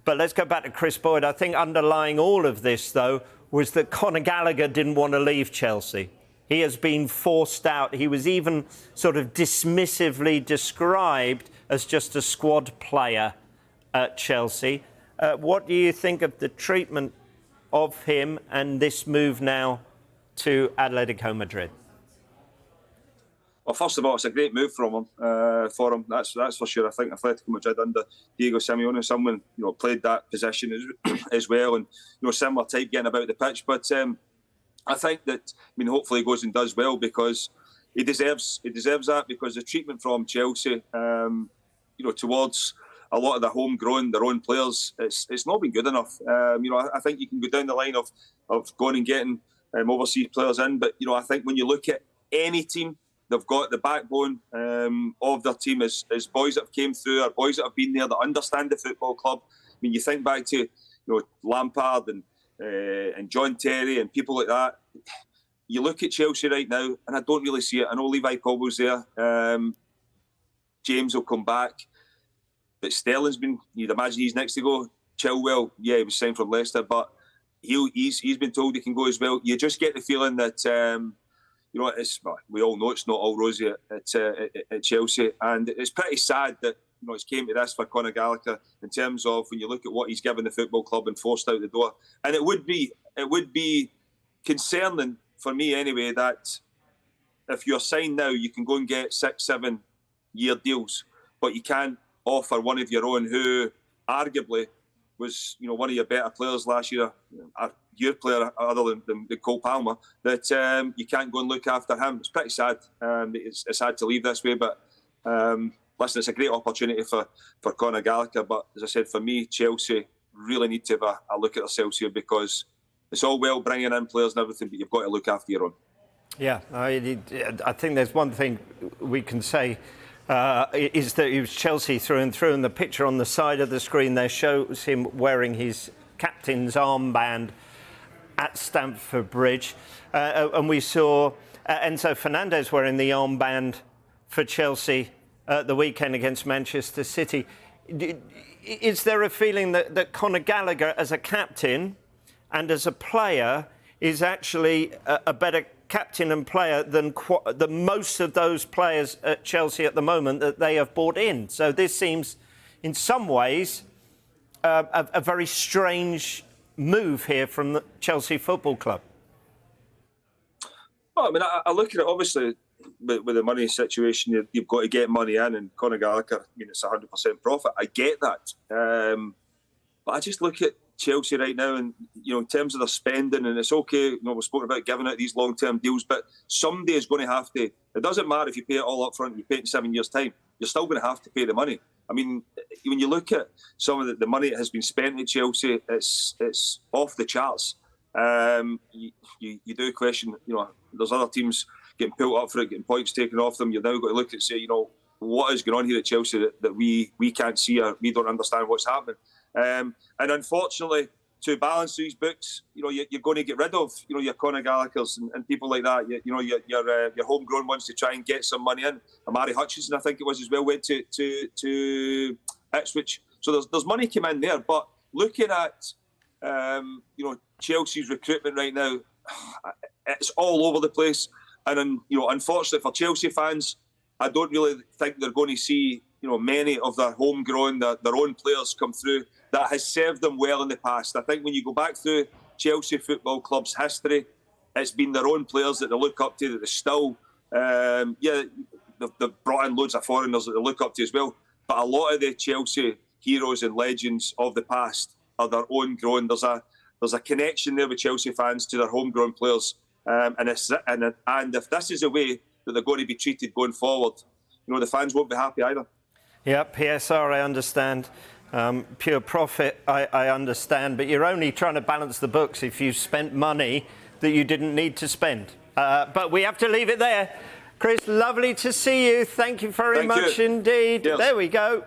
But let's go back to Kris Boyd. I think underlying all of this, though, was that Conor Gallagher didn't want to leave Chelsea. He has been forced out. He was even sort of dismissively described as just a squad player at Chelsea. What do you think of the treatment of him and this move now to Atletico Madrid? Well, first of all, it's a great move from him. That's for sure. I think Atletico Madrid under Diego Simeone, someone played that position as well, and similar type getting about the pitch. But I think that hopefully he goes and does well, because he deserves that, because the treatment from Chelsea, towards a lot of the homegrown, their own players, it's not been good enough. I think you can go down the line of going and getting overseas players in, but I think when you look at any team, they've got the backbone of their team as boys that have came through, or boys that have been there, that understand the football club. You think back to Lampard and John Terry and people like that. You look at Chelsea right now, and I don't really see it. I know Levi Colwill's there. James will come back. But Sterling's you'd imagine he's next to go. Chilwell, yeah, he was signed from Leicester, but he's been told he can go as well. You just get the feeling that, we all know it's not all rosy at Chelsea. And it's pretty sad that it's came to this for Conor Gallagher, in terms of when you look at what he's given the football club and forced out the door. And it would be concerning for me anyway, that if you're signed now, you can go and get 6-7 year deals, but you can't offer one of your own who arguably was one of your better players last year, your player other than Cole Palmer, that you can't go and look after him. It's pretty sad. It's sad to leave this way, but listen, it's a great opportunity for Conor Gallagher. But as I said, for me, Chelsea really need to have a look at themselves here, because it's all well bringing in players and everything, but you've got to look after your own. Yeah, I think there's one thing we can say, is that he was Chelsea through and through, and the picture on the side of the screen there shows him wearing his captain's armband at Stamford Bridge. And we saw Enzo Fernandez wearing the armband for Chelsea at the weekend against Manchester City. Is there a feeling that Conor Gallagher as a captain and as a player is actually a better captain and player than most of those players at Chelsea at the moment that they have brought in? So this seems, in some ways, a very strange move here from the Chelsea Football Club. Well, I look at it, obviously, with the money situation, you've got to get money in, and Conor Gallagher, it's 100% profit. I get that. But I just look at Chelsea right now, and in terms of their spending, and it's okay. We've spoken about giving out these long-term deals, but somebody is going to have to. It doesn't matter if you pay it all up front. You pay it in 7 years' time. You're still going to have to pay the money. When you look at some of the money that has been spent at Chelsea, it's off the charts. You do question. There's other teams getting pulled up for it, getting points taken off them. You've now got to look and say, what is going on here at Chelsea that we can't see, or we don't understand what's happening. And unfortunately, to balance these books, you're going to get rid of, your Conor Gallaghers and people like that. Your homegrown ones to try and get some money in. Amari Hutchinson, I think it was as well, went to Ipswich. So there's money came in there. But looking at Chelsea's recruitment right now, it's all over the place. And unfortunately for Chelsea fans, I don't really think they're going to see many of their homegrown, their own players come through that has served them well in the past. I think when you go back through Chelsea Football Club's history, it's been their own players that they look up to, that they still, they've brought in loads of foreigners that they look up to as well. But a lot of the Chelsea heroes and legends of the past are their own grown. There's a connection there with Chelsea fans to their homegrown players. And if this is a way that they're going to be treated going forward, the fans won't be happy either. Yeah, PSR, I understand. Pure profit, I understand. But you're only trying to balance the books if you've spent money that you didn't need to spend. But we have to leave it there. Kris, lovely to see you. Thank you very much indeed. Yes. There we go.